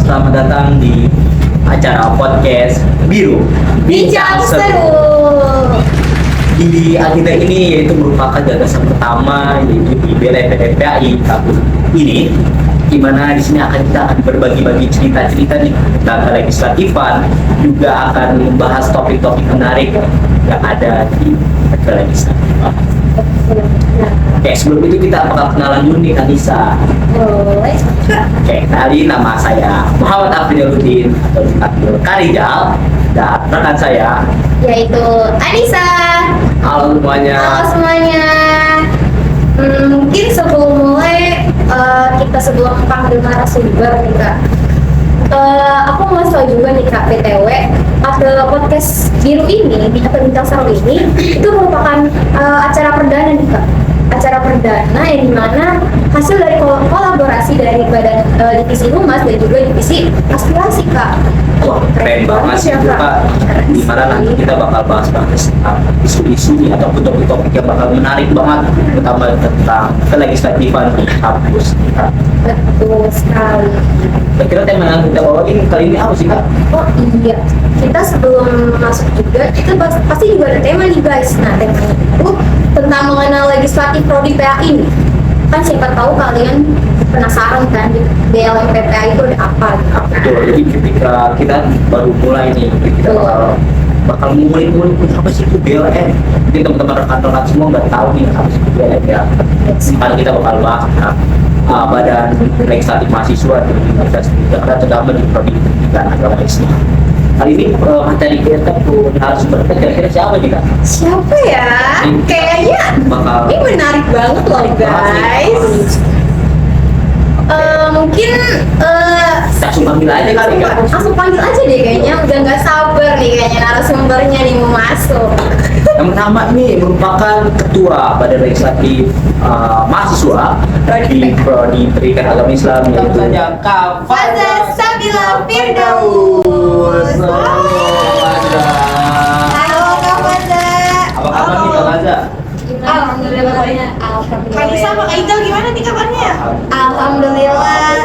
selamat datang di acara podcast Biru Bincang Seru. Di agenda ini yaitu merupakan gagasan pertama yaitu di BLPPAI tahun ini, di mana di sini kita akan berbagi-bagi cerita-cerita di tentang legislatifan, juga akan membahas topik-topik menarik yang ada di legislatifan. Oke, sebelum itu kita bakal kenalan dulu nih Kanisa. Boleh. Oke, tadi nama saya Muhammad Afriluddin atau dipanggil Karijal, dan rekan saya Yaitu Anissa. halo semuanya. Halo semuanya. Mungkin sebelum mulai kita sebelum panggil narasumber nih Kak. Aku mau ngasih tau juga nih Kak, BTW ada podcast Biru ini atau Bincang Seru ini itu merupakan acara perdana nih Kak. Acara perdana yang dimana hasil dari kolaborasi dari badan divisi humas dan juga divisi aspirasi Kak. Wah, keren banget sih itu Kak. Dimana nanti kita bakal bahas-bahas tentang isu-isu ataupun topik-topik yang bakal menarik banget, terutama tentang kelegislatifan di kampus kita. Betul sekali. Kira-kira tema yang kita bawain kali ini apa sih Kak? Oh iya, kita sebelum masuk juga kita pasti juga ada tema nih guys. Nah, temanya itu tentang mengenal legislatif prodi PAI nih. Kan siapa tahu kalian penasaran kan di BLMPPAI itu ada apa gitu. Betul, jadi ketika kita baru mulai nih, kita bakal ngulik-ngulik apa sih itu BLM. Mungkin teman-teman rekan-rekan semua nggak tahu nih apa sih itu BLM ya. Sekarang kita bakal bahas tentang Badan Legislatif Mahasiswa di Universitas Jakarta, terutama di Prodi Pendidikan Agama Islam. Kali ini materi kita tuh narasumber kita kira-kira siapa nih Kak? Siapa ya? Kayaknya Bakal ini menarik banget loh guys. Mungkin langsung panggil aja kali Kak. langsung panggil aja deh, kayaknya udah nggak sabar nih kayaknya narasumbernya nih mau masuk. Yang pertama ini merupakan ketua Badan Legislatif Mahasiswa di Prodi Pendidikan Agama Islam, yaitu Kak Faza Sabila Firdaus. Halo Kak Faza. Apa kabar nih Kak Faza? Alhamdulillah kabarnya. Kanisa sama Kak Ijal gimana nih kabarnya? Alhamdulillah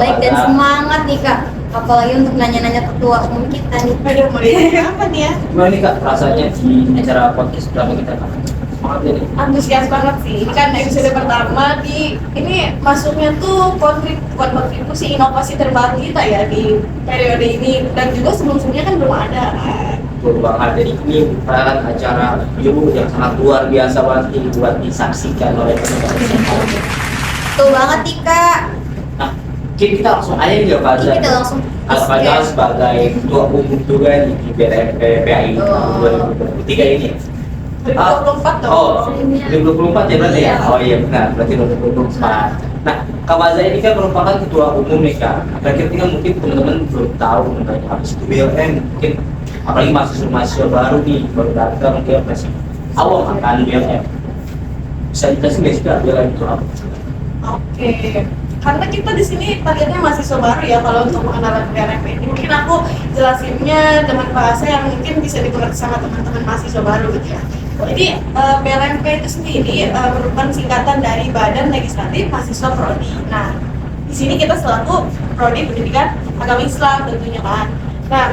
baik dan semangat nih Kak. Apalagi untuk nanya-nanya ketua umum kita nih. Aduh, mau ditanya apa nih ya? Gimana nih Kak rasanya di acara podcast pertama kita Kak? Semangat ya nih. Antusias banget sih. Ini kan episode pertama ini masuknya tuh kontribusi inovasi terbaru kita ya di periode ini, dan juga sebelum-sebelumnya kan belum ada. Betul banget, jadi ini merupakan acara Biru yang sangat luar biasa banget nih buat disaksikan oleh teman-teman semua. Betul banget nih Kak. Nah, kita langsung aja nih ya Kak Faza. Kita langsung Kak Faza sebagai ketua umum juga di BLMPPAI tahun 2023 ini. 2024 Oh, dong. 2024 ya berarti ya? Iya. Oh iya benar, berarti 2024. Nah, Kak Faza ini kan merupakan ketua umum nih Kak. Kira-kira mungkin teman-teman belum tahu mengenai apa sih itu BLM. Mungkin apalagi mahasiswa baru nih, baru datang mungkin masih awam akan BLM. Bisa dijelasin nggak sih Kak BLM itu apa? Oke. Karena kita di sini targetnya mahasiswa baru ya kalau untuk pengenalan BLMP ini. Mungkin aku jelasinnya dengan bahasa yang mungkin bisa dimengerti sama teman-teman mahasiswa baru gitu ya. Jadi BLMP itu sendiri merupakan singkatan dari Badan Legislatif Mahasiswa Prodi. Nah, di sini kita selaku Prodi Pendidikan Agama Islam tentunya kan. Nah,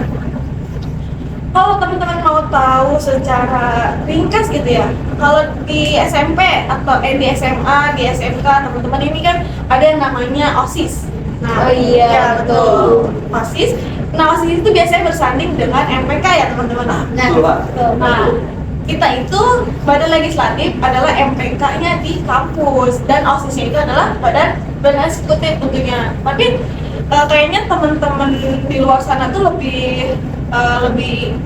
kalau teman-teman mau tahu secara ringkas gitu ya, kalau di SMP atau di SMA, di SMK, teman-teman ini kan ada yang namanya OSIS. Nah, Oh iya, ya, betul. OSIS. Nah, OSIS itu biasanya bersanding dengan MPK ya teman-teman. Nah, Betul Pak. Nah, kita itu Badan Legislatif adalah MPK-nya di kampus, dan OSIS-nya itu adalah badan eksekutif tentunya. Tapi kayaknya teman-teman di luar sana tuh lebih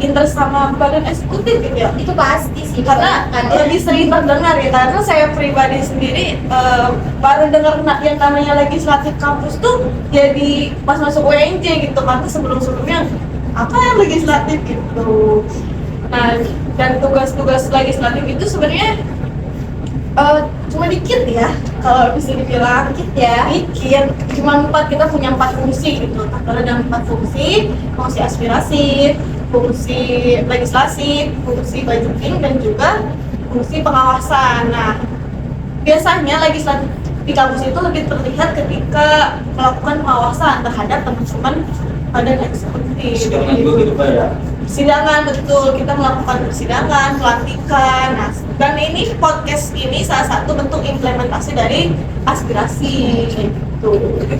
interest sama badan eksekutif gitu ya. itu pasti sih Karena lebih sering terdengar ya, karena saya pribadi sendiri baru dengar yang namanya legislatif kampus tuh jadi pas masuk UNJ gitu, karena sebelum-sebelumnya apa yang legislatif gitu. Nah, dan tugas-tugas legislatif itu sebenarnya cuma dikit ya, kalau bisa dibilang dikit ya. dikit, cuma kita punya 4 fungsi gitu. Kalau ada 4 fungsi aspirasi, fungsi legislasi, fungsi budgeting, dan juga fungsi pengawasan. Nah, biasanya di kampus itu lebih terlihat ketika melakukan pengawasan terhadap teman-teman dan eksekutif. Sidangan juga gitu Pak ya. Persidangan, betul, kita melakukan persidangan, pelantikan. Nah, dan ini podcast ini salah satu bentuk implementasi dari aspirasi gitu.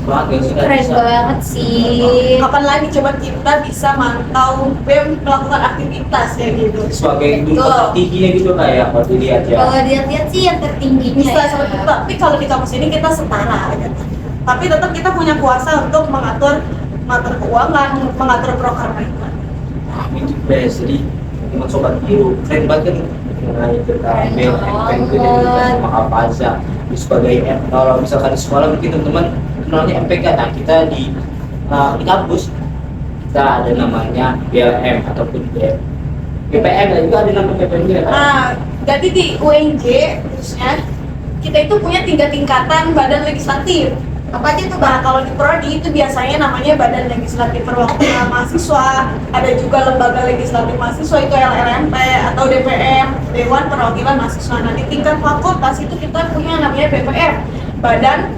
Keren banget sih. Kapan lagi coba kita bisa mantau BEM melakukan aktivitas ya gitu. Sebagai Betul. gunung tertingginya gitu Pak ya, kalau dilihat ya. Kalau dilihat-lihat sih yang tertingginya Bisa ya. seperti itu, tapi kalau di kampus ini kita setara gitu. Tapi tetap kita punya kuasa untuk mengatur keuangan, mengatur program itu. Amin juga ya, jadi teman sobat biru keren banget kan mengenai tentang BLM itu dan sama apa aja sebagai kalau misalkan di sekolah mungkin teman-teman kenalnya MPK. Nah kita di kampus kita ada namanya BLM ataupun BPM dan juga ada nama BPM juga kan. Nah, jadi di UNJ khususnya kita itu punya 3 tingkatan badan legislatif. Apa aja tuh Nah, Bang? kalau di Prodi itu biasanya namanya Badan Legislatif Perwakilan Mahasiswa, ada juga Lembaga Legislatif Mahasiswa itu LLMP atau DPM, Dewan Perwakilan Mahasiswa. Nah, di tingkat fakultas itu kita punya namanya BPM, Badan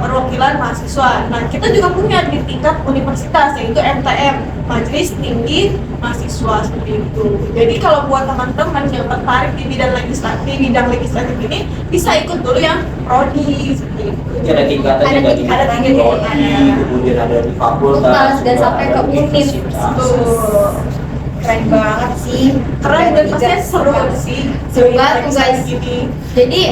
Perwakilan Mahasiswa. Nah, kita juga punya di tingkat universitas yaitu MTM, Majelis Tinggi Mahasiswa seperti itu. Jadi kalau buat teman-teman yang tertarik di bidang legislatif ini bisa ikut dulu yang prodi seperti itu. Jadi ada tingkatannya Ada dari tingkatan. prodi, kemudian ada di fakultas, Fakultas, dan juga sampai ada ke di univ. universitas. Tuh. Keren banget sih. Keren dan pastinya seru sih. Seru banget, guys. Gini. Jadi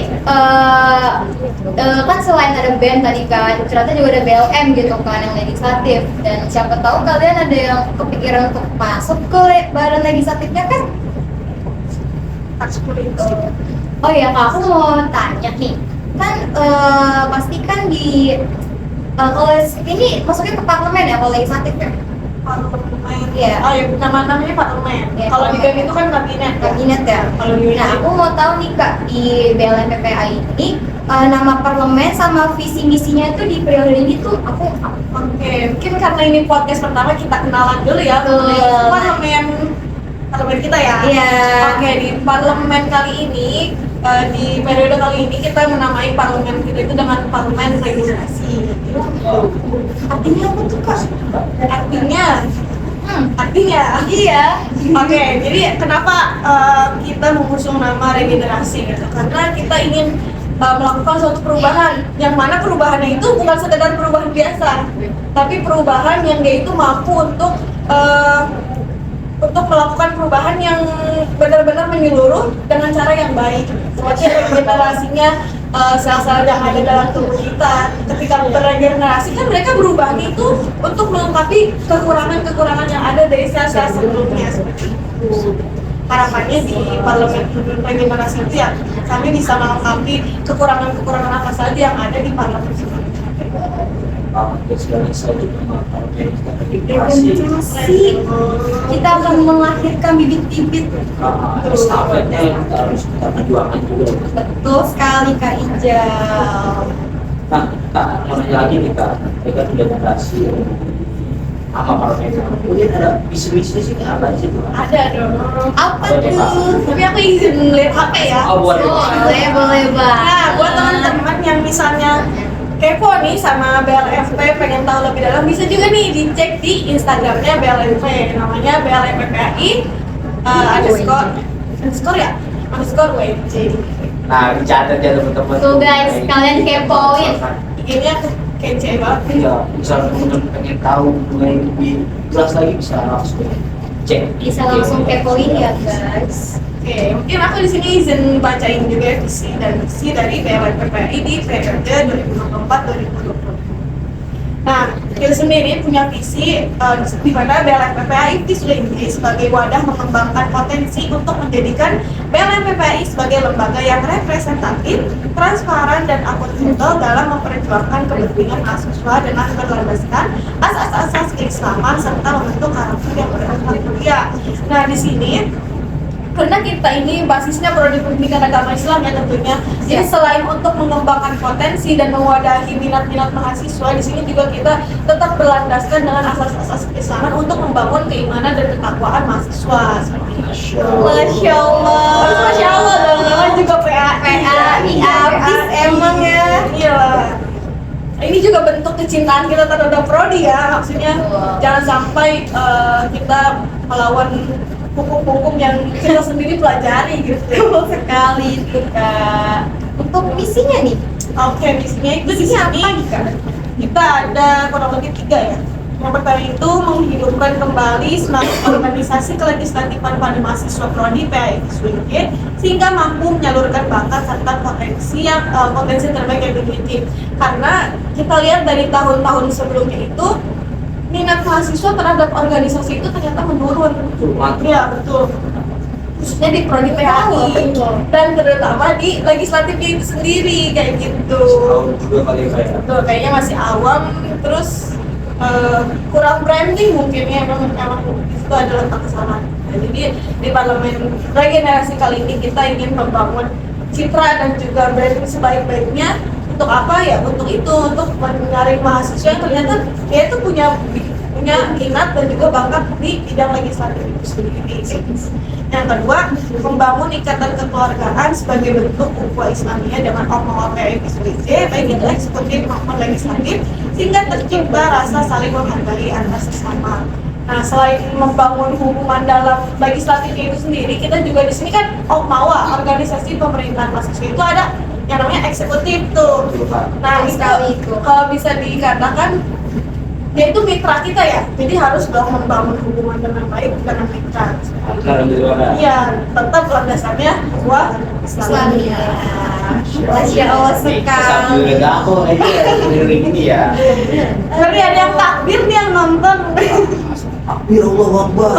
kan selain ada BEM tadi kan, ternyata juga ada BLM gitu kan yang legislatif. Dan siapa tahu kalian ada yang kepikiran untuk masuk ke badan legislatifnya kan? Seperti itu. Oh iya Kak, aku mau tanya nih, kan pasti kan di kalau ini masuknya ke parlemen ya, kalau legislatif ya? Parlemen. Iya. Oh ya, namanya parlemen. Iya, Kalau di parlemen. BEM itu kan kabinet. Kabinet ya. Kalau di Nah, aku mau tahu nih Kak, di BLM PPA ini nama parlemen sama visi misinya itu di periode ini tuh aku Oke, mungkin karena ini podcast pertama kita kenalan dulu ya Betul. mengenai parlemen kita ya. Iya. Oke, di parlemen kali ini di periode kali ini kita menamai parlemen kita itu dengan parlemen regenerasi. artinya apa tuh Kak? Artinya Iya. oke, jadi kenapa kita mengusung nama regenerasi gitu? Karena kita ingin melakukan suatu perubahan, yang mana perubahannya itu bukan sekedar perubahan biasa, tapi perubahan yang dia itu mampu untuk melakukan perubahan yang benar-benar menyeluruh dengan cara yang baik. Seperti regenerasinya sel-sel yang ada dalam tubuh kita. Ketika beregenerasi kan mereka berubahnya itu untuk melengkapi kekurangan-kekurangan yang ada dari sel-sel sebelumnya seperti itu. Harapannya di parlemen regenerasi itu ya kami bisa melengkapi kekurangan-kekurangan apa saja yang ada di parlemen sebelumnya. Sekali saya juga regenerasi. Regenerasi. Kita akan melahirkan bibit-bibit. Estafetnya kita harus kita perjuangkan juga. Betul sekali Kak Ijal. Nah, Kak, mau nanya lagi nih Kak, mereka sudah generasi apa parlemen? Kemudian ada visi-misinya sih apa sih? Ada dong. Apa Apa nih, Kak? tuh? Tapi aku izin lihat HP ya. Oh, boleh. Boleh banget. Nah, buat teman-teman yang misalnya kepo nih sama BLFP, pengen tahu lebih dalam, bisa juga nih dicek di Instagramnya BLFP, namanya BLFPPAI underscore ya, underscore WJ. Nah, dicatat ya teman-teman. Tuh, guys, kalian kepoin. Ini aku kece banget. Iya, misalnya teman-teman pengen tahu mengenai lebih jelas lagi bisa langsung cek. Bisa langsung kepoin ya guys. Oke, mungkin aku di sini izin bacain juga visi dan misi dari BLFPPAI di periode 2024-2020. Nah, kita sendiri punya visi di mana BLFPPAI sudah ini sebagai wadah mengembangkan potensi untuk menjadikan BLFPPAI sebagai lembaga yang representatif, transparan, dan akuntabel dalam memperjuangkan kepentingan mahasiswa dengan berlandaskan asas-asas keislaman serta membentuk karakter yang berakhlak mulia. Nah, di sini karena kita ini basisnya prodi pendidikan agama Islam ya tentunya. Jadi selain untuk mengembangkan potensi dan mewadahi minat-minat mahasiswa, di sini juga kita tetap berlandaskan dengan asas-asas keislaman untuk membangun keimanan dan ketakwaan mahasiswa. Seperti itu. Masya Allah. Masya Allah, dan juga PA PAI abis emang ya. Iya. Ini juga bentuk kecintaan kita terhadap prodi ya, maksudnya jangan sampai kita melawan hukum-hukum yang kita sendiri pelajari gitu. Sekali itu Kak. Untuk misinya nih, Oke, misinya itu di sini kita ada kurang lebih 3 ya. Yang pertama itu menghidupkan kembali semangat organisasi kelegislatifan pada mahasiswa prodi PAI UIN sehingga mampu menyalurkan bakat serta potensi terbaik yang dimiliki. Karena kita lihat dari tahun-tahun sebelumnya itu minat mahasiswa terhadap organisasi itu ternyata menurun. Ya betul. Khususnya di prodi PAI dan terutama di legislatifnya itu sendiri kayak gitu. Juga kali kayak Betul, kayaknya masih awam, terus kurang branding mungkin ya, emang itu adalah letak kesalahan. Nah, jadi di parlemen regenerasi kali ini kita ingin membangun citra dan juga branding sebaik-baiknya. Untuk apa ya? Untuk itu, untuk menyaring mahasiswa yang ternyata dia itu punya minat dan juga bakat di bidang legislatif itu sendiri. Yang kedua, membangun ikatan kekeluargaan sebagai bentuk ukhuwah Islamiyah dengan oknum PAI UIN, baik itu eksekutif maupun legislatif, sehingga tercipta rasa saling menghargai antar sesama. Nah, selain membangun hubungan dalam legislatif itu sendiri, kita juga di sini kan OKMAWA, organisasi pemerintahan mahasiswa itu ada yang namanya eksekutif tuh. Nah, itu kalau bisa dikatakan dia itu mitra kita ya, jadi harus dong membangun hubungan dengan baik dengan mitra. Iya, tetap landasannya ukhuwah Islamiyah. Masya Allah sekali. aku ini ya. Ngeri ada yang takbir nih yang nonton. Takbir Allahu Akbar.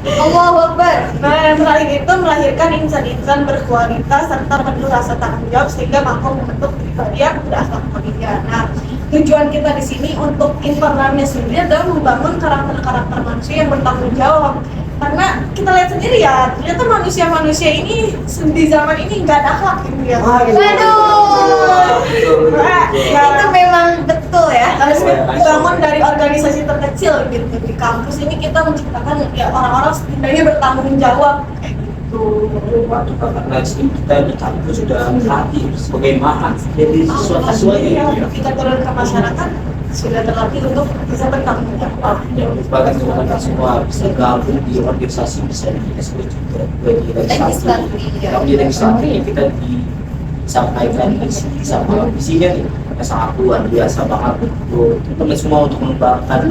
Allahu Akbar. Nah, yang terakhir itu melahirkan insan-insan berkualitas serta penuh rasa tanggung jawab sehingga mampu membentuk pribadi yang berakhlak mulia. Nah, tujuan kita di sini untuk internalnya sendiri adalah membangun karakter-karakter manusia yang bertanggung jawab. Karena kita lihat sendiri ya, ternyata manusia-manusia ini di zaman ini nggak ada akhlak gitu ya. Waduh. Itu memang betul ya. Harus dibangun dari organisasi terkecil gitu. Di kampus ini kita menciptakan ya orang-orang setidaknya bertanggung jawab kayak gitu. Karena kita di kampus sudah melatih sebagai mahal, jadi sesuai Ya, kita turun ke masyarakat sudah terlatih untuk bisa bertanggung jawab. bahkan kita semua bisa gabung di organisasi, bisa di SW juga di legislatif. Kalau di legislatif kita disampaikan sama visinya nih, sangat luar biasa banget untuk teman semua untuk mengembangkan.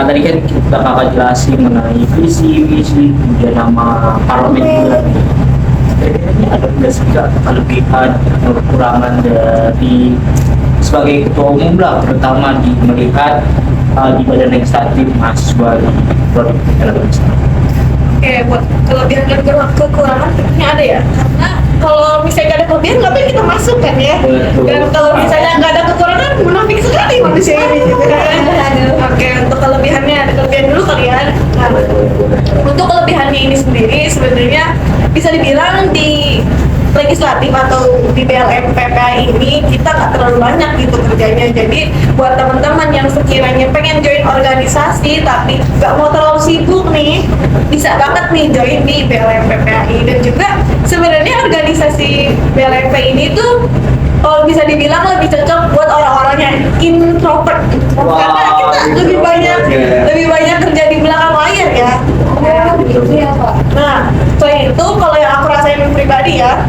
Tadi kan kita kakak jelasin mengenai visi, kemudian nama parlemen juga. Ini ada nggak sih Kak, kelebihan atau kekurangan dari sebagai ketua umum lah, terutama di melihat di badan legislatif mahasiswa di prodi legislatif. Oke, buat kelebihan dan kekurangan tentunya ada ya. Karena kalau misalnya nggak ada kelebihan, ngapain kita masuk kan ya? Betul. Dan kalau misalnya nggak ada kekurangan, munafik sekali manusia ini. Gitu kan? Oke, untuk kelebihannya ada kelebihan dulu kalian. Nah, untuk kelebihannya ini sendiri sebenarnya bisa dibilang di legislatif atau di BLM PPI ini kita nggak terlalu banyak gitu kerjanya. Jadi buat teman-teman yang sekiranya pengen join organisasi tapi nggak mau terlalu sibuk nih, bisa banget nih join di BLM PPI. Dan juga sebenarnya organisasi BLMP ini tuh kalau bisa dibilang lebih cocok buat orang-orang yang introvert. Karena kita lebih banyak kerja di belakang layar ya. Oh, gitu ya Pak. Nah, selain itu kalau yang aku rasain pribadi ya,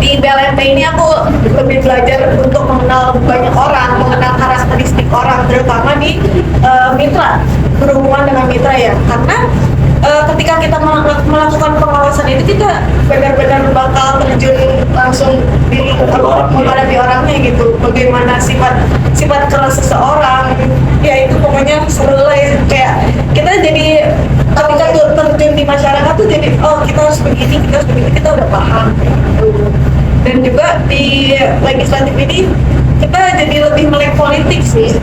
di BLMP ini aku lebih belajar untuk mengenal banyak orang, mengenal karakteristik orang, terutama di mitra, berhubungan dengan mitra ya. Karena ketika kita melakukan pengawasan itu kita benar-benar bakal terjun langsung menghadapi orangnya gitu. Bagaimana sifat keras seseorang, ya itu pokoknya seru lah ya. Kayak kita jadi ketika terjun di masyarakat tuh jadi oh kita harus begini, kita udah paham gitu. Dan juga di legislatif ini kita jadi lebih melek politik sih.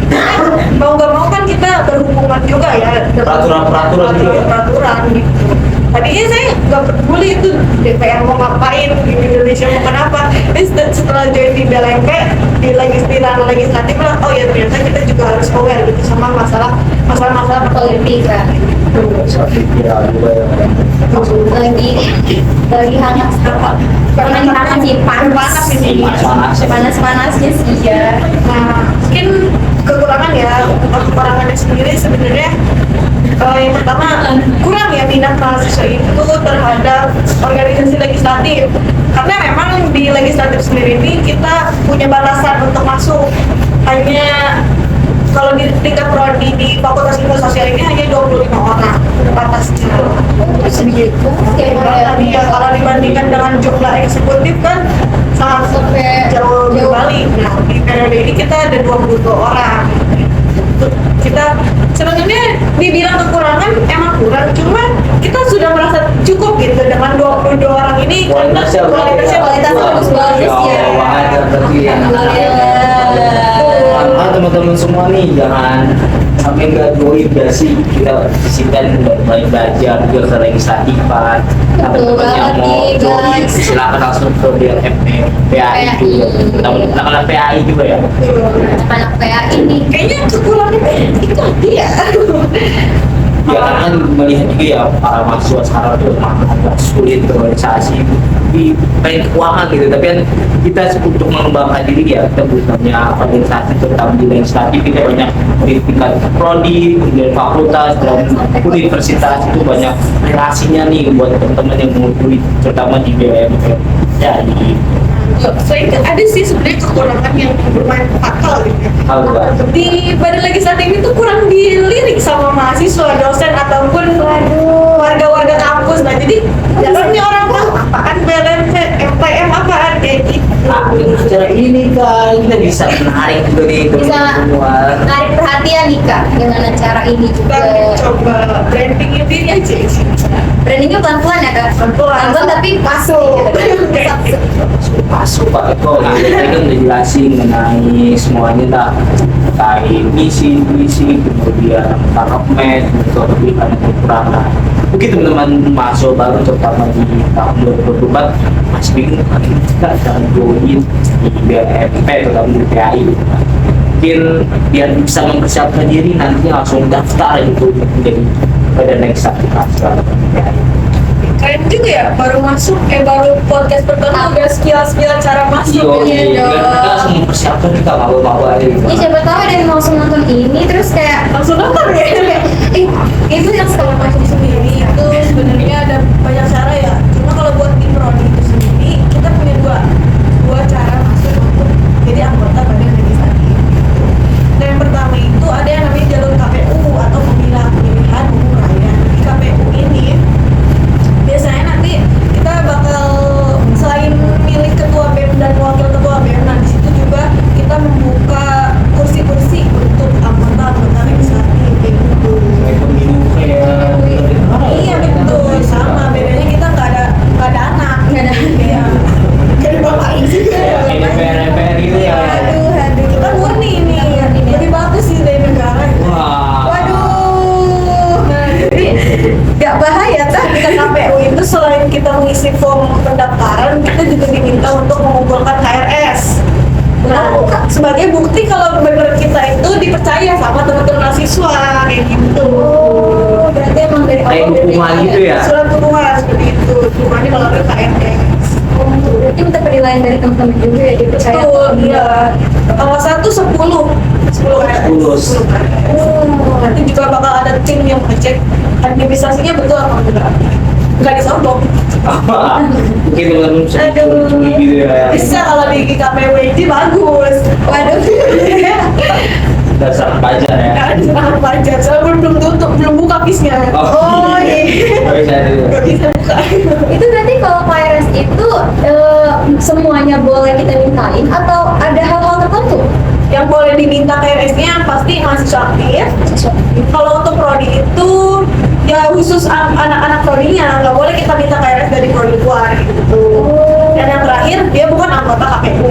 Mau nggak mau kan kita berhubungan juga ya dengan peraturan gitu. Tadinya saya nggak peduli itu DPR mau ngapain, di Indonesia mau kenapa. Tapi setelah join di BLMP di legislatif lah, oh ya ternyata kita juga harus aware gitu sama masalah politik kan. Sampai viral juga ya. Lagi hangat sekarang. Lagi hangat sih, Panas ini. Panas-panasnya sih ya. Nah, mungkin kekurangan ya, kekurangannya sendiri sebenarnya yang pertama kurang ya minat mahasiswa itu terhadap organisasi legislatif, karena memang di legislatif sendiri ini kita punya batasan untuk masuk, hanya kalau di tingkat prodi di Fakultas Ilmu Sosial ini hanya 25 orang batasnya. Segitu. Ya, kalau dibandingkan dengan jumlah eksekutif kan sangat jauh berbalik. Nah, di periode ini kita ada 22 orang. Kita sebenarnya dibilang kekurangan emang kurang, cuma kita sudah merasa cukup gitu dengan 22 orang ini. Kualitasnya bagus banget ya. Ada berarti ya. Teman-teman semua nih jangan sampai nggak join gak sih, kita sisihkan baik belajar juga ke legislatifan. Teman-teman yang mau join silakan langsung ke DLFP PAI juga. Teman-teman PAI juga ya. Anak PA ini Kayaknya kekurangannya itu dia. Ya kan melihat juga ya para mahasiswa sekarang tuh agak sulit berorganisasi di baik keuangan gitu, tapi kan kita untuk mengembangkan diri ya kita punya organisasi terutama di legislatif, kita banyak di tingkat prodi, kemudian fakultas dan universitas itu banyak relasinya nih buat teman-teman yang mau kuliah terutama di BM ya di Selain itu ada sih sebenarnya kekurangan yang lumayan fatal gitu ya. hal Di badan legislatif itu kurang dilirik sama mahasiswa, dosen ataupun warga-warga kampus. Nah jadi jarang nih orang tahu apaan BLMP, MPM apaan kayak gitu. acara ini kan kita bisa menarik juga nih Bisa. semua. menarik perhatian nih Kak, gimana cara ini Kita juga. coba brandingin diri aja. Brandingnya pelan-pelan ya Kak, Pelan-pelan. tapi masuk. Masuk Pak Eko, nah tadi kan udah jelasin mengenai semuanya tak terkait misi, kemudian paramet, kelebihan dan kekurangan. Mungkin teman-teman mahasiswa baru terutama di tahun 2024 masih bingung kan kita akan join di BMP terutama di PAI. Mungkin biar bisa mempersiapkan diri nanti langsung daftar gitu menjadi badan legislatif mahasiswa di PAI. Keren juga ya, baru masuk, baru podcast pertama udah skill-skill cara masuk. Iya, dong. kita langsung mempersiapkan kita mau aja gitu. Ya siapa tahu ada yang langsung nonton ini terus kayak Langsung nonton ya. itu yang Kalau masuk sendiri itu sebenarnya ada banyak cara ya. Cuma kalau buat di prodi itu sendiri kita punya dua cara masuk untuk jadi anggota badan legislatif. Nah, yang pertama itu ada yang namanya jalur KPU atau pemilihan umum rakyat. Di KPU ini biasanya nanti kita bakal selain milih ketua BEM dan wakil ketua BEM, nah di situ juga kita membuka kursi-kursi untuk anggota legislatif kayak gitu. Kayak pemilu kayak Iya betul, sama bedanya kita nggak ada anak, ya. Kayak bapaknya sih. kayak DPR gitu ya. Aduh, kita murni ini, lebih bagus sih dari negara. Wah. Waduh, nah jadi nggak bahaya kan kita KPU itu selain kita mengisi form pendaftaran, kita juga diminta untuk mengumpulkan KRS. Nah, sebagai bukti kalau benar kita itu dipercaya sama teman-teman mahasiswa kayak gitu. berarti emang dari Kayak awal dukungan gitu ya. Surat dukungan seperti itu, dukungannya kalau ke KRS. berarti minta penilaian dari teman-teman juga ya dipercaya. Betul, iya. Kalau 10 KRS. 10. Nanti juga bakal ada tim yang ngecek administrasinya betul apa enggak. Enggak disogok. Mungkin teman-teman Aduh. curi gitu ya. Bisa kalau di KPW ini bagus. Waduh. Dasar pelajar ya. Ada pajak, soalnya belum tutup, belum buka pisnya. Oh, iya. Nggak bisa itu. Nggak bisa buka. Itu berarti kalau KRS itu semuanya boleh kita mintain atau ada hal-hal tertentu? Yang boleh diminta KRS-nya pasti mahasiswa aktif. Kalau untuk prodi itu ya khusus anak-anak prodinya, nggak boleh kita minta KRS dari prodi luar gitu. Dan yang terakhir dia bukan anggota KPU.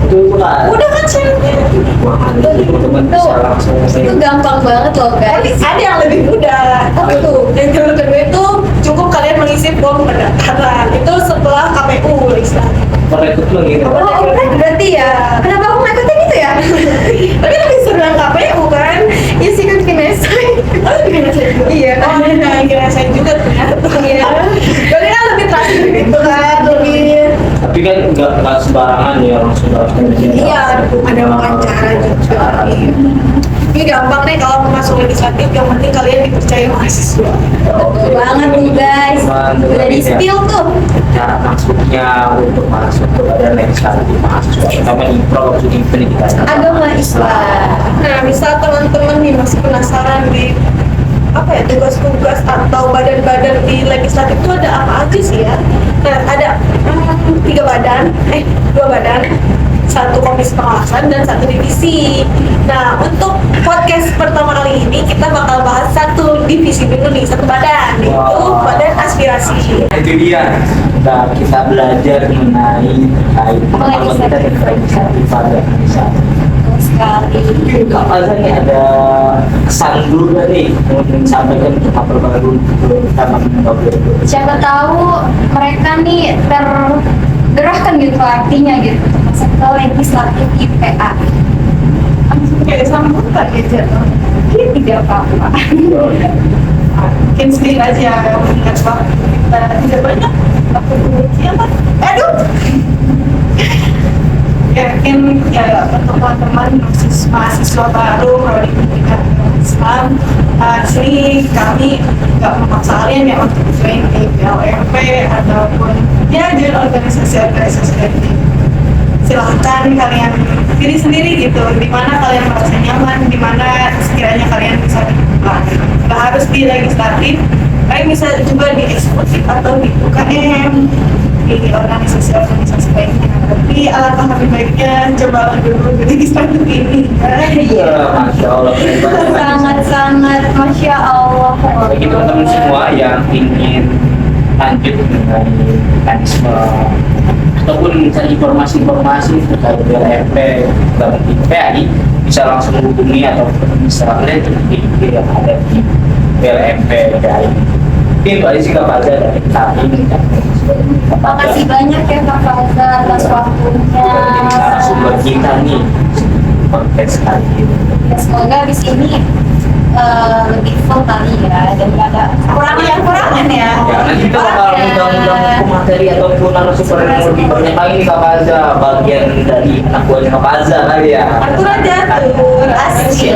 Itu bukan. Udah kan syaratnya. Wah, teman-teman bisa langsung Itu gampang banget loh Tapi guys. ada yang lebih mudah. Apa itu? Yang kedua itu cukup kalian mengisi form pendaftaran. Itu setelah KPU legislatif. merekrut lo gitu. Oh, berarti ya. Kenapa aku nggak ikutin itu ya? Tapi lebih seru yang KPU kan? Ya sih kan bikin essay. Oh, bikin aja juga. Iya. lagi rasain juga ternyata. Iya. Jadi kan lebih trust gitu kan, lebih. Tapi kan nggak sembarangan ya langsung harus Iya, ada wawancara juga. Iya. Ini gampang nih kalau mau masuk legislatif, yang penting kalian dipercaya mahasiswa. Betul banget tuh guys. Udah di spill tuh. Cara masuknya untuk masuk ke badan legislatif mahasiswa terutama di program pendidikan Agama Islam. Nah, misal teman-teman nih masih penasaran di apa ya tugas-tugas atau badan-badan di legislatif itu ada apa aja sih ya? Nah, ada 2 badan, 1 komisi pengawasan dan 1 divisi. Nah, untuk podcast pertama kali ini kita bakal bahas 1 divisi dulu nih, 1 badan, yaitu badan aspirasi. itu dia kita belajar mengenai terkait pengalaman kita dengan legislatif pada legislatif. Betul sekali. Kak Faza nih ada kesan dulu nggak nih yang ingin disampaikan untuk apa baru kita mengobrol. Siapa tahu mereka nih tergerakkan gitu artinya gitu masuk ke legislatif IPA. Kayak sambutan gitu. Ini tidak apa-apa. Mungkin sedikit aja mengingat bahwa kita tidak banyak waktu siapa? Aduh. Ya, mungkin ya untuk teman-teman mahasiswa baru prodi pendidikan Islam, di sini kami nggak memaksa kalian ya untuk join di LMP ataupun ya join organisasi-organisasi lain. Silahkan kalian pilih sendiri gitu, di mana kalian merasa nyaman, di mana sekiranya kalian bisa dibuka. Nggak harus di legislatif, kalian bisa juga di eksekutif atau di UKM, di organisasi-organisasi lainnya. Tapi alangkah lebih baiknya coba dulu di legislatif ini. Iya, masya Allah. Sangat-sangat Masya Allah. Bagi teman-teman semua yang ingin lanjut mengenai mekanisme ataupun mencari informasi-informasi terkait BLMP dan PAI bisa langsung menghubungi ataupun bisa lihat di yang ada di BLMP PAI. Mungkin Pak Rizky Kak Faza dari kami. Makasih banyak ya Kak Faza atas waktunya. Narasumber kita nih podcast kali ini. Ya, semoga habis ini lebih full kali ya daripada kurangan ya. Ya, nanti kita bakal undang-undang materi ataupun narasumber yang lebih banyak lagi nih Kak Faza, bagian dari anak buahnya Kak Faza kali ya. Atur aja tuh, asik.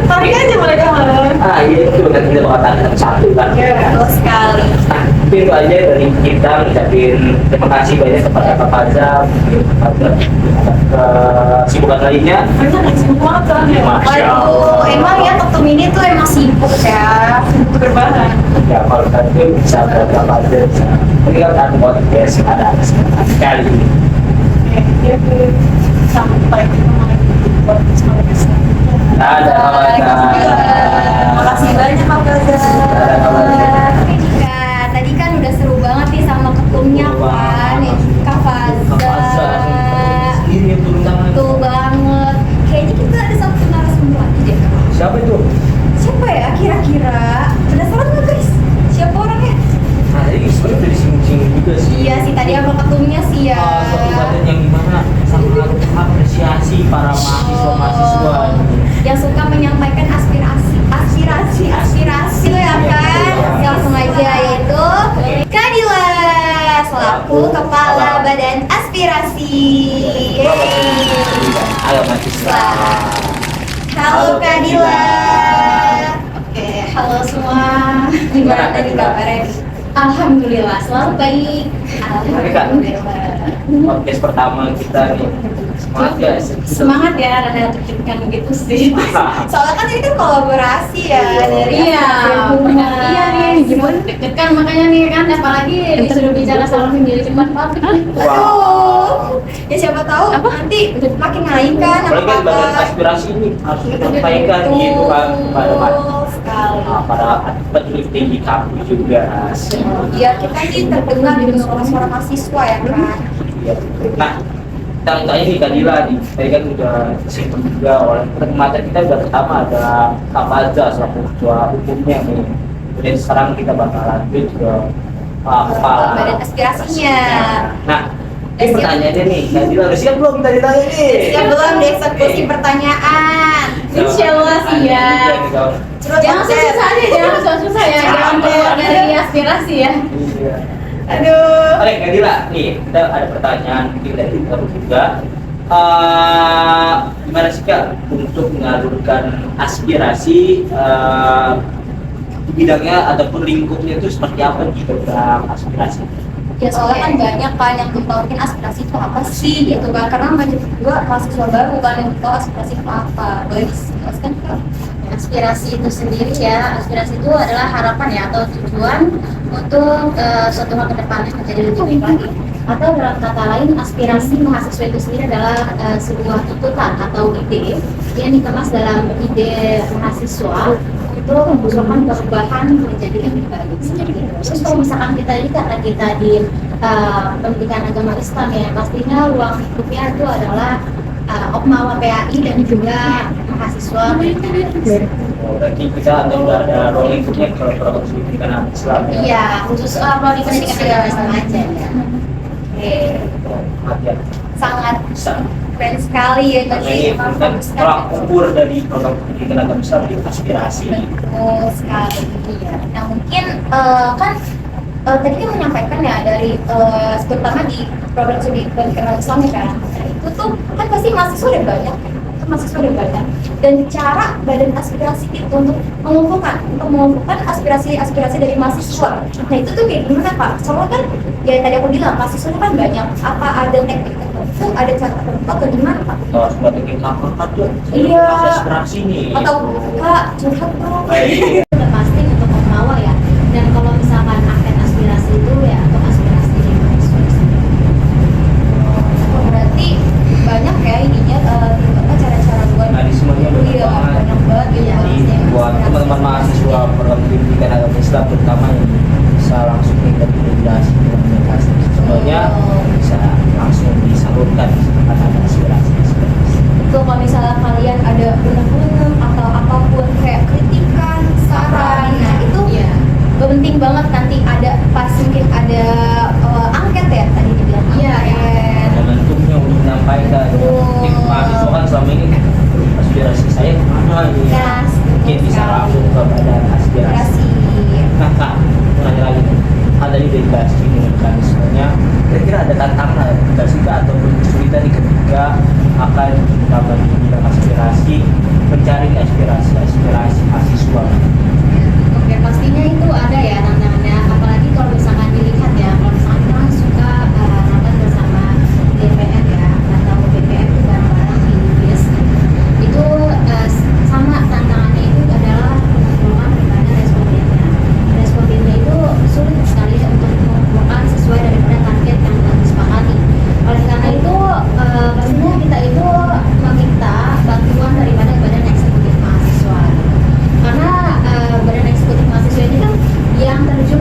Tarik aja mereka malah. Iya itu nanti kita bakal tanya satu kan. Betul sekali. Nah, mungkin itu aja dari kita ngucapin terima kasih banyak kepada Kak Faza, mungkin Kak Faza ke kesibukan lainnya. Banyak yang sibuk banget soalnya. Masya Waduh, Allah. emang ya ketemu ini tuh emang sibuk ya. Berbahan. Ya kalau tadi bisa berapa aja bisa meninggalkan podcast ada sekali ini. Ya, sampai ketemu lagi di podcast selanjutnya. Ada Kak Faza. Makasih banyak Kak Faza. Oke Kak, tadi kan udah seru banget nih sama ketumnya kan, nih Kak Faza. Sendiri yang turun tangan. Betul banget. Kayaknya kita ada satu narasumber lagi deh Kak. Siapa itu? Siapa ya kira-kira? Penasaran nggak guys? Siapa orangnya? Nah, ini sebenarnya dari singgung juga sih. Iya sih, tadi sama ketumnya sih ya. Suatu badan yang dimana sangat apresiasi para mahasiswa-mahasiswa. Yang suka menyampaikan aspirasi lo ya kan? Langsung aja yaitu Kadila selaku Kepala Badan Aspirasi. Ayo mahasiswa. Halo Kadila. Oke, halo semua. Gimana tadi kabarnya? Alhamdulillah, selalu baik. Alhamdulillah. Podcast pertama kita nih. Semangat ya. Semangat ya, rada deg-degan gitu sih. Soalnya kan ini kan kolaborasi ya dari Iya nih, gimana deg-degan makanya nih kan, apalagi disuruh bicara sama menjadi depan publik. Aduh, ya siapa tahu nanti makin naik kan Apalagi kan badan aspirasi ini harus kita sampaikan gitu kan kepada sekali. para petinggi tinggi kampus juga. Biar kita ini terdengar dengan suara-suara mahasiswa ya kan. Iya. Nah, kita ini Kadila nih, tadi kan udah simpel juga oleh kemarin kita udah pertama ada Kak Faza selaku ketua hukumnya nih. Kemudian sekarang kita bakal lanjut ke kepala Badan aspirasinya. Nah, ini pertanyaannya nih, Kadila udah siap belum kita ditanya nih? Siap belum dieksekusi pertanyaan? Insya Allah siap. Iya. gitu. Jangan susah aja, jangan susah ya, jangan keluar dari aspirasi ya. Iya. Aduh. Oke, Kak Dila, nih kita ada pertanyaan mungkin dari baru juga. Gimana sih Kak untuk mengalurkan aspirasi di bidangnya ataupun lingkupnya itu seperti apa di program aspirasi? Ya soalnya kan banyak kan yang belum tahu mungkin aspirasi itu apa sih gitu kan, karena banyak juga mahasiswa baru kan yang belum tahu aspirasi itu apa. Boleh dijelaskan Kak? Aspirasi itu sendiri ya, aspirasi itu adalah harapan ya atau tujuan untuk suatu hal ke depannya menjadi lebih baik lagi. Atau dalam kata lain, aspirasi mahasiswa itu sendiri adalah sebuah tuntutan atau ide yang dikemas dalam ide mahasiswa untuk mengusulkan perubahan menjadi lebih baik. Terus kalau misalkan kita ini karena kita di pendidikan agama Islam ya, pastinya ruang lingkupnya itu adalah Okmawa PAI dan juga mahasiswa. Oh, berarti kita ada role lingkupnya kalau program pendidikan Islam. Iya, khusus prodi pendidikan agama Islam aja ya. Oke, Ya, Sangat bisa. keren sekali ya Karena tadi. ini kan tolak ukur dari program pendidikan agama Islam di aspirasi. Betul sekali. Iya. Nah mungkin kan tadi kan menyampaikan ya dari terutama di program studi pendidikan Islam ya kan. Nah, itu tuh kan pasti mahasiswa udah banyak, itu mahasiswa udah banyak. Dan cara badan aspirasi itu untuk mengumpulkan aspirasi dari mahasiswa. Nah itu tuh kayak gimana Pak? Soalnya kan ya tadi aku bilang mahasiswa kan banyak. Apa ada teknik tertentu, ada cara tertentu atau gimana Pak? Harus buat bikin laporan tuh. Iya. Aspirasi nih. Atau Kak curhat dong. Baik. udah pasti untuk Okmawa ya. Dan kalau misalkan angket aspirasi itu ya untuk aspirasi dari mahasiswa sendiri. Oh, berarti banyak ya ininya cara-cara buat Mekanismenya banyak iya, banget. banyak banget Iya. Jadi buat teman-teman mahasiswa program pendidikan agama Islam terutama yang bisa langsung terintegrasi dengan komunikasi sebenarnya bisa langsung disalurkan misalkan ada aspirasi seperti itu. itu kalau misalnya kalian ada unek-unek atau apapun kayak kritikan, saran, nah itu Iya. penting banget nanti ada pas mungkin ada angket ya tadi dibilang Iya, angket. Momentumnya untuk menyampaikan Betul. ini mahasiswa kan selama ini aspirasi saya kemana ini Yes, mungkin betul bisa sekali. langsung ke badan aspirasi. Aspirasi. Nah, nanya lagi nih. Ada di dibahas ini mekanismenya. Kira-kira ada tantangan kita juga ataupun kesulitan nih ketika akan kita di bidang aspirasi mencari aspirasi mahasiswa. Oke, pastinya itu ada ya tantangannya. Apalagi kalau misalkan dilihat ya, kalau misalkan kita kan suka nonton bersama DPR ya, atau BPR itu bareng-bareng di UBS gitu. Itu sama tantangannya itu adalah pengumpulan daripada respondennya. Respondennya itu sulit sekali untuk mengumpulkan sesuai daripada target yang telah disepakati. Oleh karena itu, pastinya kita itu meminta bantuan daripada badan eksekutif mahasiswa. Karena badan eksekutif mahasiswa ini kan yang terjun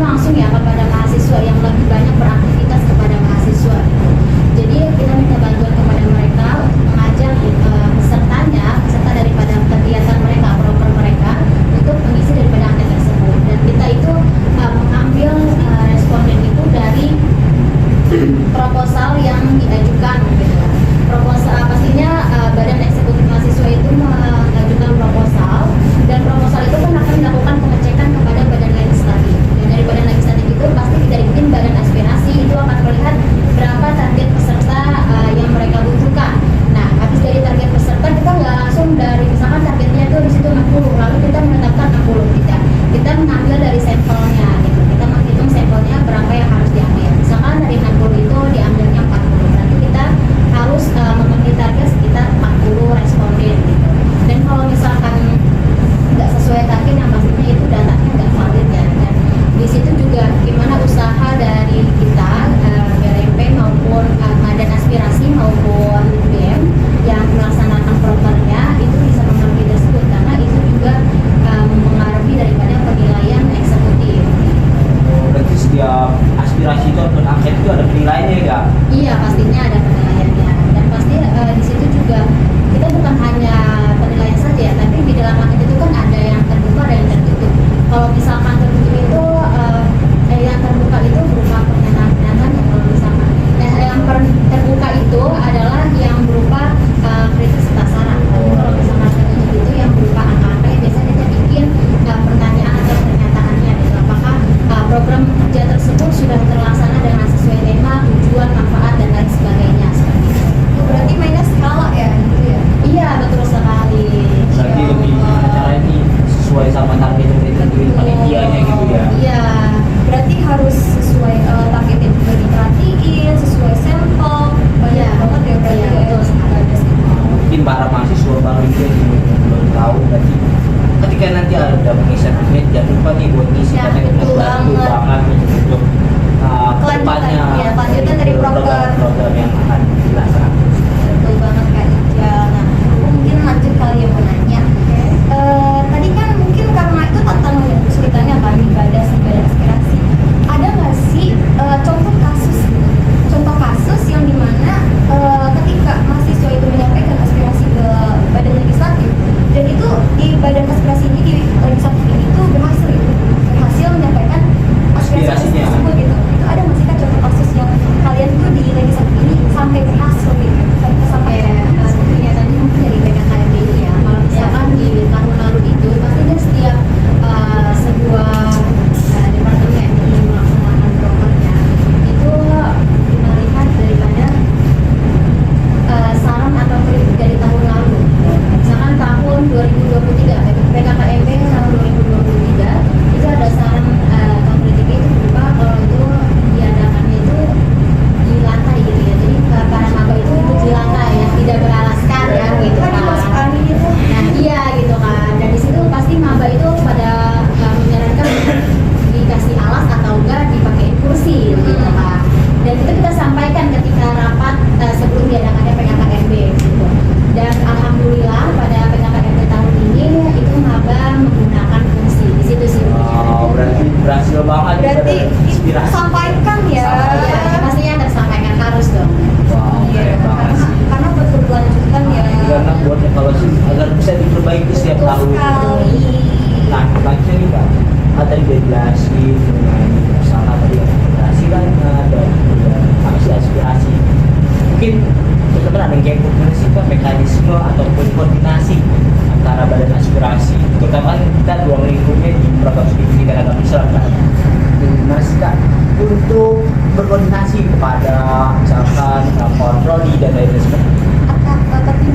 mungkin belum tahu nanti ketika nanti ada pengisian akhir jangan lupa nih buat ngisi Ya, karena itu betul membantu banget. banget nih untuk Kelanjutan, kedepannya ya, kelanjutan dari program yang akan dilaksanakan. Betul banget Kak Ica. Nah, aku mungkin lanjut kali yang mau nanya. Tadi kan mungkin karena itu tantangan yang kesulitannya kan ibadah ibadah aspirasi. Ada nggak sih contoh kasus yang dimana ketika mahasiswa itu menyampaikan aspirasi ke badan legislatif dan itu di badan aspirasi ini di legislatif ini itu berhasil menyampaikan aspirasi Aspirasinya. tersebut gitu. Itu ada nggak sih Kak contoh kasus yang kalian tuh di legislatif ini sampai berhasil gitu sampai Tentunya tadi mungkin dari BKKMB ini ya, kalau misalkan di tahun lalu itu pastinya setiap sebuah departemen yang melaksanakan programnya itu melihat daripada saran atau kritik dari tahun lalu. Misalkan tahun 2023 BKKMB tahun 2023 itu ada saran atau kritik itu berupa kalau itu diadakannya itu di lantai gitu ya, jadi para maba itu duduk di lantai ya, tidak beralaskan ya gitu kan kan. masuk angin itu. Nah iya gitu kan, dan di situ pasti maba itu pada menyarankan dikasih alas atau enggak dipakai kursi gitu kan. Dan itu kita sampaikan ketika rapat sebelum diadakannya PKKMB gitu. Dan alhamdulillah pada PKKMB tahun ini itu maba menggunakan kursi di situ sih. Wow, berarti berhasil banget. Berarti inspirasi. sampaikan ya. Ya, pastinya tersampaikan harus dong. Wow, keren banget sih. Karena buat berkelanjutan ya. Karena buat evaluasi agar bisa diperbaiki setiap Betul tahun. sekali. Nah, selanjutnya nih Kak, tadi udah jelasin mengenai usaha tadi yang penghasilannya dan apa sih aspirasi. Mungkin teman-teman ada yang kepo gimana sih Kak mekanisme ataupun koordinasi antara badan aspirasi, terutama kita ruang lingkupnya di program studi pendidikan agama Islam Kak. Gimana sih Kak untuk berkoordinasi kepada misalkan kontroli dan lain-lain sebagainya. Tapi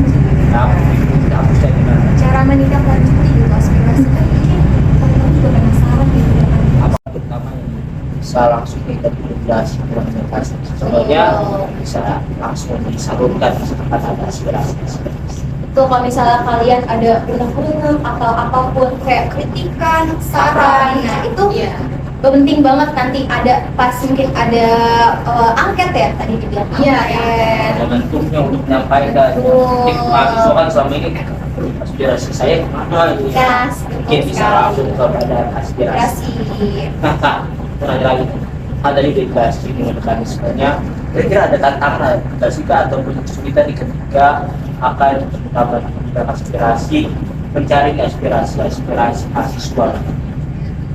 Nah, kita hapusnya gimana? cara menindaklanjuti gitu aspirasi kan mungkin teman-teman juga penasaran gitu ya kan. Apa pertama yang bisa langsung kita integrasi komunikasi contohnya bisa langsung disalurkan misalkan ada aspirasi Tuh kalau misalnya kalian ada unek-unek atau apapun kayak kritikan, saran, nah itu Iya. penting banget nanti ada pas mungkin ada angket ya tadi dibilang Iya, angket. momentumnya untuk menyampaikan Betul. mahasiswa kan selama ini aspirasi saya kemana gitu ya Yes, mungkin betul bisa sekali. langsung ke badan aspirasi terakhir lagi ada di dedikasi dengan mekanismenya kira-kira ada tantangan kita sih Kak, ataupun kesulitan di ketika akan mendapatkan aspirasi mencari aspirasi mahasiswa.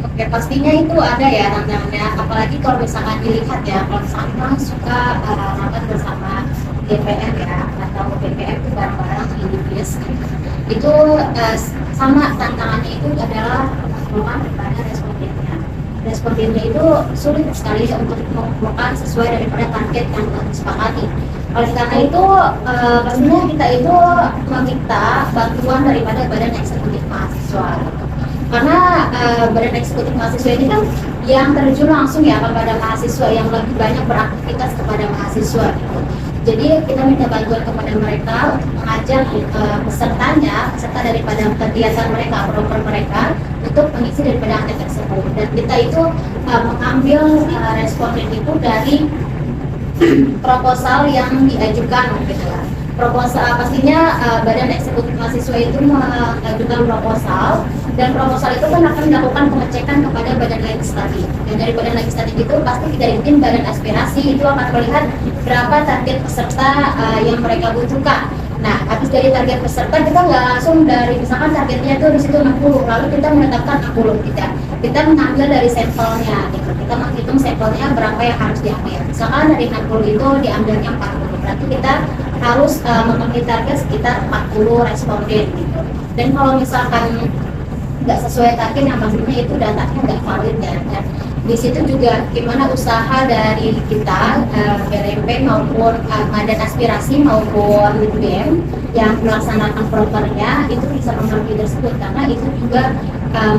Oke, pastinya itu ada ya tantangannya, apalagi kalau misalkan dilihat ya, kalau misalkan orang suka rapat bersama DPR ya, atau BPR itu bareng-bareng di BIS itu sama tantangannya itu adalah mengumpulkan kepada respondennya. Respondennya itu sulit sekali untuk mengumpulkan sesuai daripada target yang telah disepakati. Oleh karena itu, pastinya kita itu meminta bantuan daripada Badan Eksekutif Mahasiswa. Karena Badan Eksekutif Mahasiswa ini kan yang terjun langsung ya kepada mahasiswa, yang lebih banyak beraktivitas kepada mahasiswa gitu. Jadi kita minta bantuan kepada mereka untuk mengajak peserta daripada kegiatan mereka, program mereka untuk mengisi daripada angket tersebut. Dan kita itu mengambil responden itu dari proposal yang diajukan gitu lah. Proposal pastinya Badan Eksekutif Mahasiswa itu mengajukan proposal, dan proposal itu kan akan melakukan pengecekan kepada Badan Legislatif, dan dari Badan Legislatif itu pasti dikirimin Badan Aspirasi, itu akan melihat berapa target peserta yang mereka butuhkan. Nah, habis dari target peserta kita nggak langsung dari misalkan targetnya itu di situ 60, lalu kita menetapkan 60, tidak. Kita mengambil dari sampelnya, gitu. Kita menghitung sampelnya berapa yang harus diambil. Misalkan dari 60 itu diambilnya 40, berarti kita harus memenuhi target sekitar 40 responden gitu. Dan kalau misalkan nggak sesuai target, yang pastinya itu datanya nggak valid ya. Dan di situ juga gimana usaha dari kita BRMP maupun Badan Aspirasi maupun BEM yang melaksanakan programnya itu bisa mempengaruhi tersebut, karena itu juga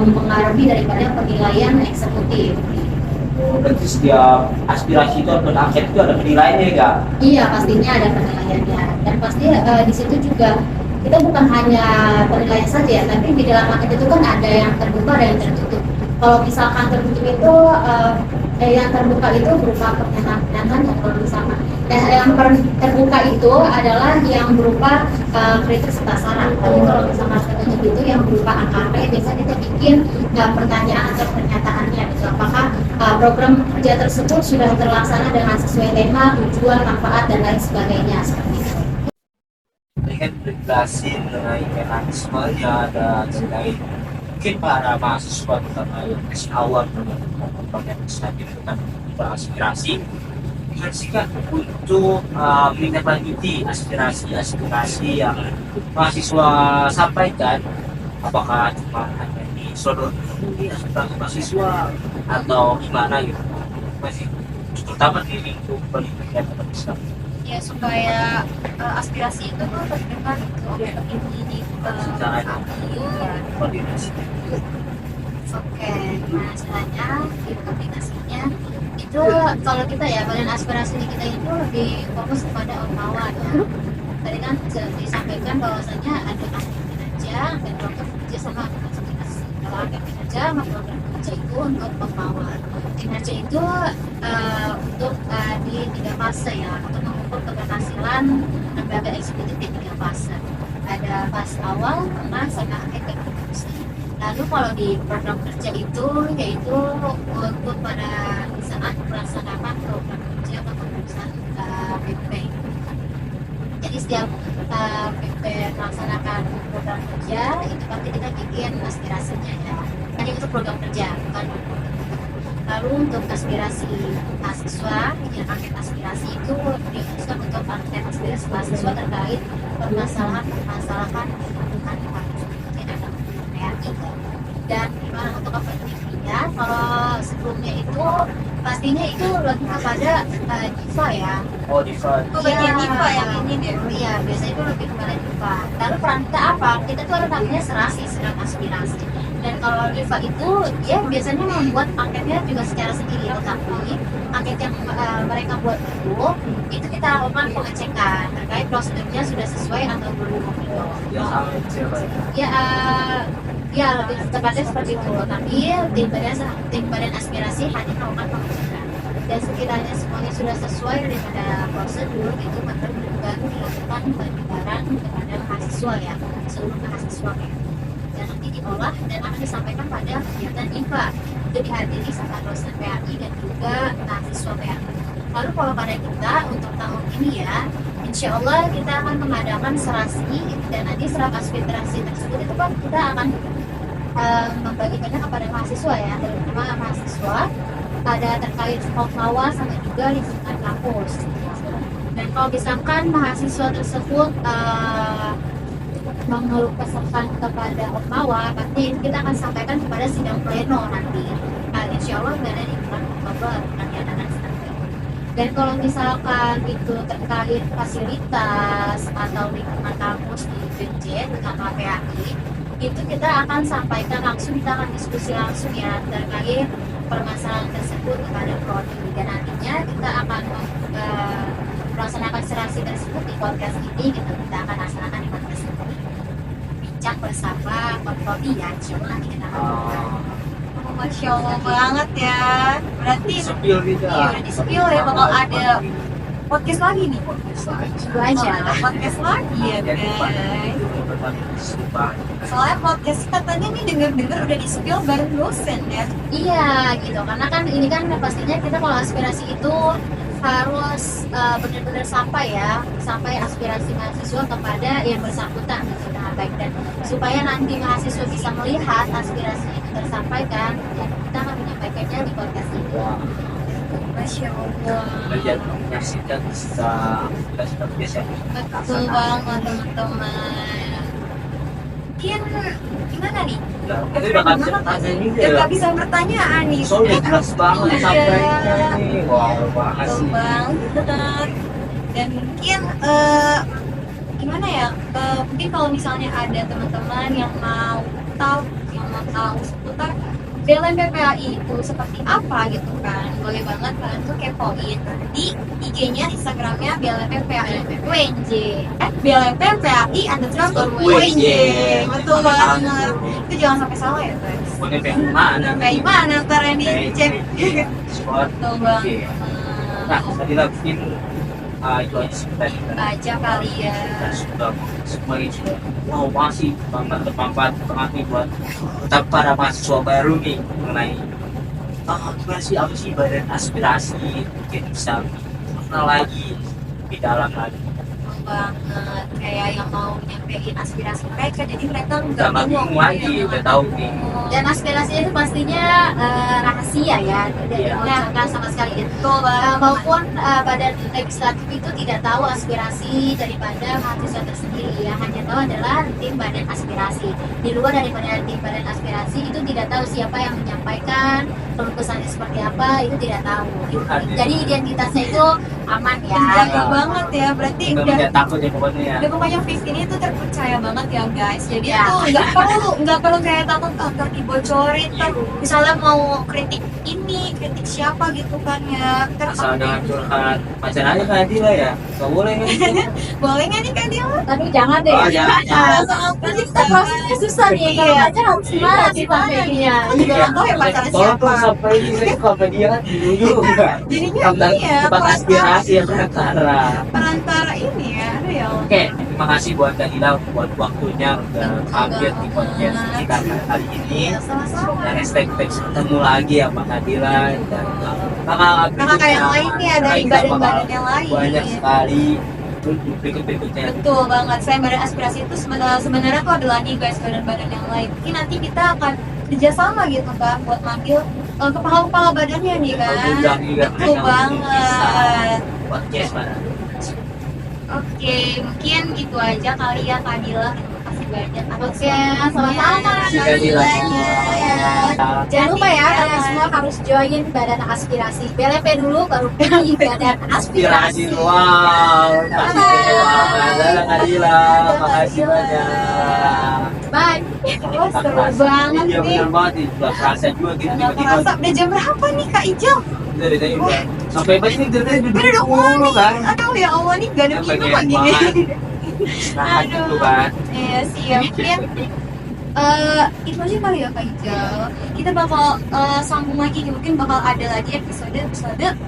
mempengaruhi daripada penilaian eksekutif. Berarti setiap aspirasi itu atau angket itu ada penilaiannya ya Kak? Iya, pastinya ada penilaiannya, dan pasti di situ juga kita bukan hanya penilaian saja ya, tapi di dalam angket itu kan ada yang terbuka dan yang tertutup. Kalau misalkan tertutup itu yang terbuka itu berupa pernyataan yang kalau misalkan yang terbuka itu adalah yang berupa kritik serta saran. Tapi kalau misalkan tertutup itu yang berupa angka, biasanya kita bikin pertanyaan atau pernyataannya gitu. Apakah program kerja tersebut sudah terlaksana dengan sesuai tema, tujuan, manfaat dan lain sebagainya seperti itu. Ini kan dijelasin mengenai mekanismenya dan lain. Mungkin para mahasiswa terutama yang masih awal berbagai inisiatif tentang aspirasi, gimana sih kan untuk menindaklanjuti aspirasi yang mahasiswa sampaikan, apakah cuma hanya disodorkan di aspirasi mahasiswa atau gimana gitu, masih terutama di lingkup pendidikan atau Islam. Ya supaya aspirasi itu tuh terdengar gitu inti di Secara ya. koordinasi. Oke, nah caranya implementasinya itu kalau kita ya badan aspirasi di kita itu lebih fokus kepada ormawa ya. Tadi kan disampaikan bahwasanya ada angket kinerja dan program kerja sama aspirasi. Kalau angket kinerja sama program kerja itu untuk ormawa. Kinerja itu untuk di 3 fase ya, untuk mengukur keberhasilan lembaga eksekutif di 3 fase. Ada fase awal, tengah, sama akhir dan konklusi. Lalu kalau di program kerja itu yaitu untuk pada saat melaksanakan program kerja atau pemeriksaan PP. Jadi setiap PP melaksanakan program kerja itu pasti kita bikin aspirasinya ya. Hanya untuk program kerja, bukan lalu untuk aspirasi mahasiswa, ya angket aspirasi itu dikhususkan untuk angket aspirasi mahasiswa terkait permasalahan lingkungan dan gimana untuk kepentingannya. Kalau sebelumnya itu pastinya itu lebih kepada DIFA ya. Oh, Diva. Bagian DIFA yang ini deh. Iya, biasanya itu lebih kepada DIFA. Lalu peran kita apa? Kita tuh ada namanya serasi, serat aspirasi. Dan kalau DIFA itu dia biasanya membuat angketnya juga secara sendiri, tetapi angket yang mereka buat itu kita lakukan pengecekan terkait prosedurnya sudah sesuai atau belum gitu. Ya, sama siapa? Ya lebih tepatnya seperti itu. Tapi tim badan aspirasi hanya melakukan pengecekan dan sekiranya semuanya sudah sesuai daripada prosedur itu maka baru dilakukan penyebaran kepada mahasiswa ya, seluruh mahasiswa ya. Dan nanti diolah dan akan disampaikan pada kegiatan IPA itu dihadiri sama dosen PAI dan juga mahasiswa PAI. Lalu kalau pada kita untuk tahun ini ya, insya Allah kita akan mengadakan serasi dan nanti serap aspirasi tersebut itu kan kita akan membagikannya kepada mahasiswa ya, terutama mahasiswa ada terkait Okmawa sama juga lingkungan kampus. Dan kalau misalkan mahasiswa tersebut mengeluh kesahkan kepada Okmawa, pasti kita akan sampaikan kepada sidang pleno nanti. Insya Allah berada di bulan Oktober nanti akan sampai. Dan kalau misalkan itu terkait fasilitas atau lingkungan kampus di BJ terutama PAI, itu kita akan sampaikan langsung, kita akan diskusi langsung ya terkait permasalahan tersebut kepada prodi. Dan nantinya kita akan melaksanakan serasi tersebut di podcast ini, kita akan laksanakan di podcast ini. Bincang bersama prodi ya, insya Allah nanti kita akan Masya Allah banget ya. Berarti Sepil gitu. iya, udah di spill ya bakal ada podcast lagi nih. Itu aja. Ada podcast lagi ya guys. Soalnya podcast katanya nih denger-denger udah di spill bareng dosen ya. Iya gitu, karena kan ini kan pastinya kita kalau aspirasi itu harus benar-benar sampai aspirasi mahasiswa kepada yang bersangkutan gitu. Nah, baik, dan supaya nanti mahasiswa bisa melihat aspirasi itu tersampaikan, ya, kita akan menyampaikannya di podcast ini. Masya Allah. Belajar menyaksikan bisa biasa. Betul banget teman-teman. Mungkin gimana nih? Ya, itu bakal bertanya juga. Ya nggak bisa pertanyaan nih. Soalnya jelas banget Iya. sampainya nih. Wah, Betul makasih. banget. Dan mungkin gimana ya? Mungkin kalau misalnya ada teman-teman yang mau tahu seputar BLMPPAI itu seperti apa gitu kan, boleh banget kalian tuh kepoin di IG-nya, Instagramnya BLMPPAI UNJ BLMPPAI_UNJ UNJ. Betul banget. Itu jangan sampai salah ya guys. Pokoknya pengen mana? Kayak gimana ntar yang dicek? Sport. Betul banget. Nah, tadi lah mungkin itu aja sih tadi. Aja kali ya. Kita sudah semua itu wow masih bermanfaat banget nih buat tetap para mahasiswa baru nih mengenai gimana sih apa sih badan aspirasi mungkin bisa kenal lagi di dalam lagi Banget kayak yang mau nyampein aspirasi mereka, jadi mereka nggak nggak bingung lagi udah tahu nih Dan aspirasinya itu pastinya rahasia ya, tidak Iya. diungkapkan sama sekali. Maupun badan legislatif itu tidak tahu aspirasi daripada mahasiswa tersendiri. Yang hanya tahu adalah tim badan aspirasi. Di luar daripada tim badan aspirasi itu tidak tahu siapa yang menyampaikan, keluh kesahnya seperti apa, itu tidak tahu. Jadi identitasnya itu aman ya. Jaga banget ya. Berarti nggak udah punya takut ya pokoknya ya udah pokoknya Fif ini tuh terpercaya banget ya guys. Jadi Ya. tuh nggak perlu kayak takut kantor dibocorin kan. Misalnya mau kritik ini, kritik siapa gitu kan ya. asal jangan curhat pacar aja kayak dia ya nggak boleh kan Boleh nggak nih Kak Dia? Tapi jangan deh. Oh, jangan. Soal Kita prosesnya susah nih, kalau Iya. pacar harus gimana sih pacarnya? Juga nggak tahu ya pacarnya tolong siapa. tuh sampai ini sampai dia kan dulu juga Jadinya tentang iya, tempat aspirasi yang perantara. perantara ini ya. Aduh ya Allah. Oke, terima kasih buat Danila buat waktunya udah hampir di podcast kita kali ini. Sama-sama. Dan hashtag ketemu lagi ya Pak Nadila dan Kakak yang lain nih ada Kita badan-badan bakal yang lain. banyak sekali untuk berikut-berikutnya. Betul banget. Saya badan aspirasi itu sebenarnya tuh ada lagi guys badan-badan yang lain. Mungkin nanti kita akan kerjasama gitu kan buat manggil kepala-kepala badannya nih kan. Juga juga Betul banget. podcast pada. Oke, mungkin gitu aja kali ya Kak Dila. Terima kasih banyak. Oke, sama-sama. Sudah dilanjut. Jangan lupa ya, kalian semua harus join badan aspirasi. BLP dulu, baru pilih badan Inspirasi aspirasi. wow. Terima kasih banget. Dadah Nadila. Makasih banyak. Bye. Oh, seru banget Iya nih. bener banget nih. Gak kerasa juga gitu Nggak tiba-tiba. kerasa. Udah jam berapa nih Kak Ijal? Dari tadi udah sampai pas ini dari tadi Udah duduk mulu kan. Aduh ya Allah nih gak ada Sampai minum kayak lagi banget. nih. Nah gitu kan. Iya siap. Mungkin itu aja kali ya Kak Ijal. Kita bakal sambung lagi nih. Mungkin bakal ada lagi episode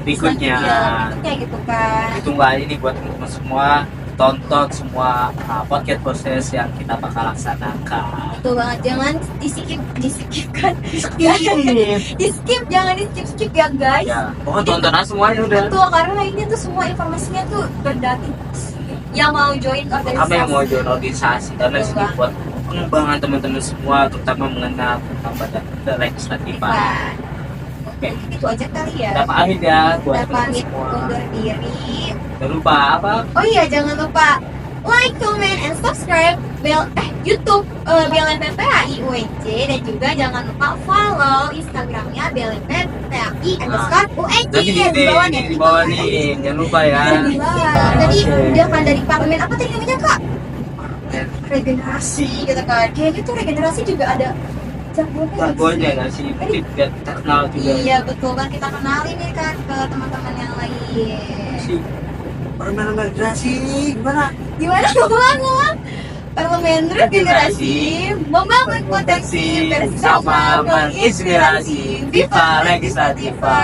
Berikutnya. berikutnya gitu kan. Ditunggu aja nih buat teman-teman semua tonton semua podcast proses yang kita bakal laksanakan. Betul banget. Jangan diskipkan. Ini. Di skip, jangan di skip ya guys. Ya, pokoknya tonton aja semuanya udah. Betul, karena ini tuh semua informasinya tuh gratis. Yang mau join organisasi. Apa yang mau join organisasi karena Betul, sini Bang. buat pengembangan teman-teman semua, terutama mengenal tentang badan legislatifan. Nah, Oke, itu aja kali ya. kita pamit ya buat Udah teman-teman pamit semua. undur diri. Jangan lupa apa? Oh iya, jangan lupa like, comment, and subscribe YouTube BLNPPAI UNJ, dan juga jangan lupa follow Instagramnya BLNPPAI _UNJ Nanti di bawah nih. di bawah nih, jangan lupa ya. Di bawah. Tadi Oke. udah kan dari parlemen apa tadi namanya Kak? Regenerasi gitu kan. Kayaknya tuh regenerasi juga ada jargonnya. Jargonnya nggak sih? Mungkin biar terkenal juga. Iya betul kan, kita kenalin nih kan ke teman-teman yang lain. Si permainan regenerasi gimana? Gimana ngomong? Parlemen regenerasi membangun potensi bersama menginspirasi. Viva Legislativa.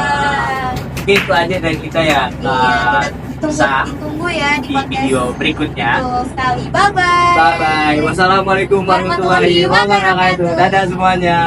Gitu aja dari kita ya. Iya, kita bisa ditunggu ya di di podcast video berikutnya. betul sekali. Bye bye. Bye bye. Wassalamualaikum warahmatullahi wabarakatuh. Dadah semuanya.